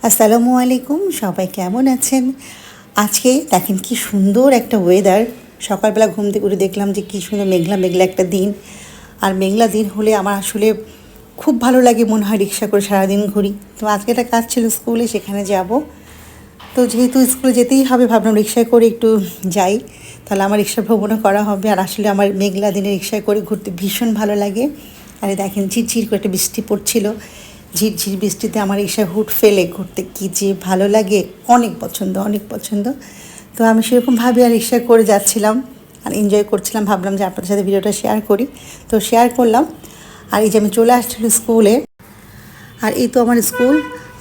আসসালামু আলাইকুম, সবাই কেমন আছেন? আজকে দেখেন কি সুন্দর একটা ওয়েদার। সকালবেলা ঘুম থেকে উঠে দেখলাম যে কী সুন্দর মেঘলা মেঘলা একটা দিন। আর মেঘলা দিন হলে আমার আসলে খুব ভালো লাগে, মনে হয় রিক্সা করে সারাদিন ঘুরি। তো আজকে একটা কাজ ছিল স্কুলে, সেখানে যাব। তো যেহেতু স্কুলে যেতেই হবে, ভাবলাম রিক্সায় করে একটু যাই, তাহলে আমার রিক্সা ভ্রমণও করা হবে। আর আসলে আমার মেঘলা দিনে রিক্সায় করে ঘুরতে ভীষণ ভালো লাগে। আর দেখেন ঝিরঝির করে একটা বৃষ্টি পড়ছিল। ঝিরঝির বৃষ্টিতে আমার রিক্সায় হুড ফেলে ঘুরতে কী যে ভালো লাগে, অনেক পছন্দ, অনেক পছন্দ। তো আমি সেরকমভাবে আর রিক্সায় করে যাচ্ছিলাম আর এনজয় করছিলাম। ভাবলাম যে আপনাদের সাথে ভিডিওটা শেয়ার করি, তো শেয়ার করলাম। আর এই যে আমি চলে আসছিলাম স্কুলে, আর এই তো আমার স্কুল।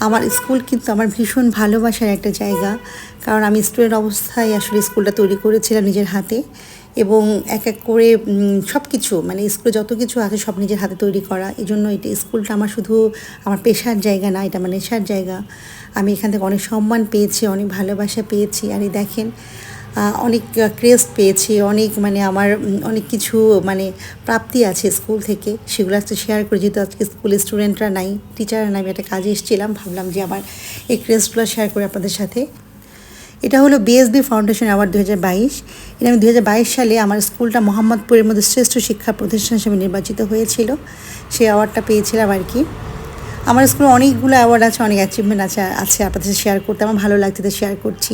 আমার স্কুল কিন্তু আমার ভীষণ ভালোবাসার একটা জায়গা, কারণ আমি স্টুডেন্ট অবস্থায় আসলে স্কুলটা তৈরি করেছিলাম নিজের হাতে। এবং এক এক করে সব কিছু, মানে স্কুলে যত কিছু আছে সব নিজের হাতে তৈরি করা। এই জন্য এটা স্কুলটা আমার শুধু আমার পেশার জায়গা না, এটা আমার নেশার জায়গা। আমি এখান থেকে অনেক সম্মান পেয়েছি, অনেক ভালোবাসা পেয়েছি। আর এই দেখেন অনেক ক্রেস্ট পেয়েছি, অনেক মানে আমার অনেক কিছু মানে প্রাপ্তি আছে স্কুল থেকে, সেগুলো আজকে শেয়ার করে। যেহেতু আজকে স্কুলের স্টুডেন্টরা নাই, টিচাররা নাই, আমি একটা কাজে এসেছিলাম, ভাবলাম যে আমার এই ক্রেস্টগুলো শেয়ার করে আপনাদের সাথে। এটা হলো বিএসবি ফাউন্ডেশন অ্যাওয়ার্ড 2022। এটা আমি 2022 সালে আমার স্কুলটা মোহাম্মদপুরের মধ্যে শ্রেষ্ঠ শিক্ষা প্রতিষ্ঠান হিসেবে নির্বাচিত হয়েছিল, সেই অ্যাওয়ার্ডটা পেয়েছিলাম আর কি। আমার স্কুলে অনেকগুলো অ্যাওয়ার্ড আছে, অনেক অ্যাচিভমেন্ট আছে আপনাদের সাথে শেয়ার করতে আমার ভালো লাগছে, শেয়ার করছি।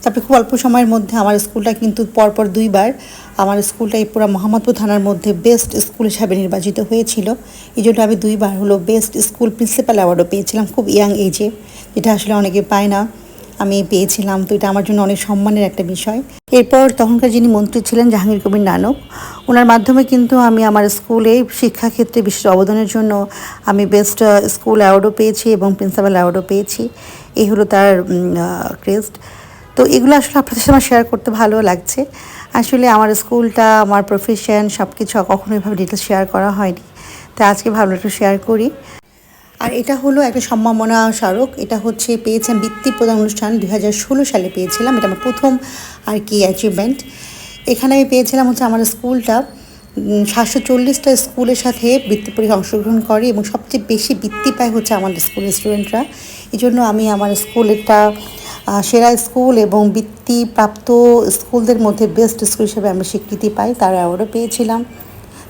তারপরে খুব অল্প সময়ের মধ্যে আমার স্কুলটা কিন্তু পরপর দুইবার আমার স্কুলটা এই পুরো মোহাম্মদপুর থানার মধ্যে বেস্ট স্কুল হিসাবে নির্বাচিত হয়েছিল। এই জন্য আমি দুইবার হলো বেস্ট স্কুল প্রিন্সিপাল অ্যাওয়ার্ডও পেয়েছিলাম, খুব ইয়াং এজে, যেটা আসলে অনেকে পায় না, আমি পেয়েছিলাম। তো এটা আমার জন্য অনেক সম্মানের একটা বিষয়। এরপর তখনকার যিনি মন্ত্রী ছিলেন জাহাঙ্গীর কবির নানক, ওনার মাধ্যমে কিন্তু আমি আমার স্কুলে শিক্ষাক্ষেত্রে বিশেষ অবদানের জন্য আমি বেস্ট স্কুল অ্যাওয়ার্ডও পেয়েছি এবং প্রিন্সিপাল অ্যাওয়ার্ডও পেয়েছি। এই হলো তার ক্রেস্ট। তো এগুলো আসলে আপনাদের সাথে আমার শেয়ার করতে ভালো লাগছে। আসলে আমার স্কুলটা, আমার প্রফেশন সব কিছু কখনো এভাবে ডিটেলস শেয়ার করা হয়নি, তাই আজকে ভাবলাম একটু শেয়ার করি। আর এটা হলো একটা সম্মাননা স্মারক। এটা হচ্ছে পেয়েছিলাম বৃত্তি প্রদান অনুষ্ঠান 2016 সালে পেয়েছিলাম। এটা আমার প্রথম আর কি অ্যাচিভমেন্ট। এখানে আমি পেয়েছিলাম হচ্ছে আমার স্কুলটা 740টা স্কুলের সাথে বৃত্তি পরীক্ষায় অংশগ্রহণ করে এবং সবচেয়ে বেশি বৃত্তি পায় হচ্ছে আমাদের স্কুলের স্টুডেন্টরা। এই জন্য আমি আমার স্কুলেরটা সেরা স্কুল এবং বৃত্তিপ্রাপ্ত স্কুলদের মধ্যে বেস্ট স্কুল হিসেবে আমি স্বীকৃতি পাই, তার অ্যাওয়ার্ডও পেয়েছিলাম।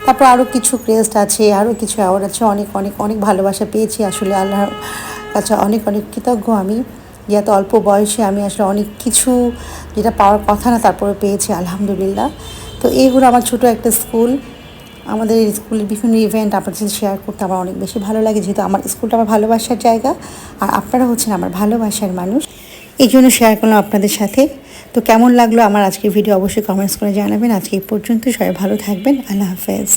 তারপর আরও কিছু ক্রেস্ট আছে, আরও কিছু অ্যাওয়ার্ড আছে, অনেক অনেক অনেক ভালোবাসা পেয়েছি। আসলে আল্লাহর কাছে অনেক অনেক কৃতজ্ঞ আমি, যে এত অল্প বয়সে আমি আসলে অনেক কিছু যেটা পাওয়ার কথা না তারপরে পেয়েছি, আলহামদুলিল্লাহ। তো এই হলো আমার ছোটো একটা স্কুল। আমাদের স্কুলের বিভিন্ন ইভেন্ট আপনাদের সাথে শেয়ার করতে আমার অনেক বেশি ভালো লাগে, যেহেতু আমার স্কুলটা আমার ভালোবাসার জায়গা আর আপনারা হচ্ছেন আমার ভালোবাসার মানুষ, এই জন্য শেয়ার করলাম আপনাদের সাথে। তো কেমন লাগলো আমার আজকের ভিডিও অবশ্যই কমেন্টস করে জানাবেন। আজকে এই পর্যন্ত, সবাই ভালো থাকবেন, আল্লাহ হাফেজ।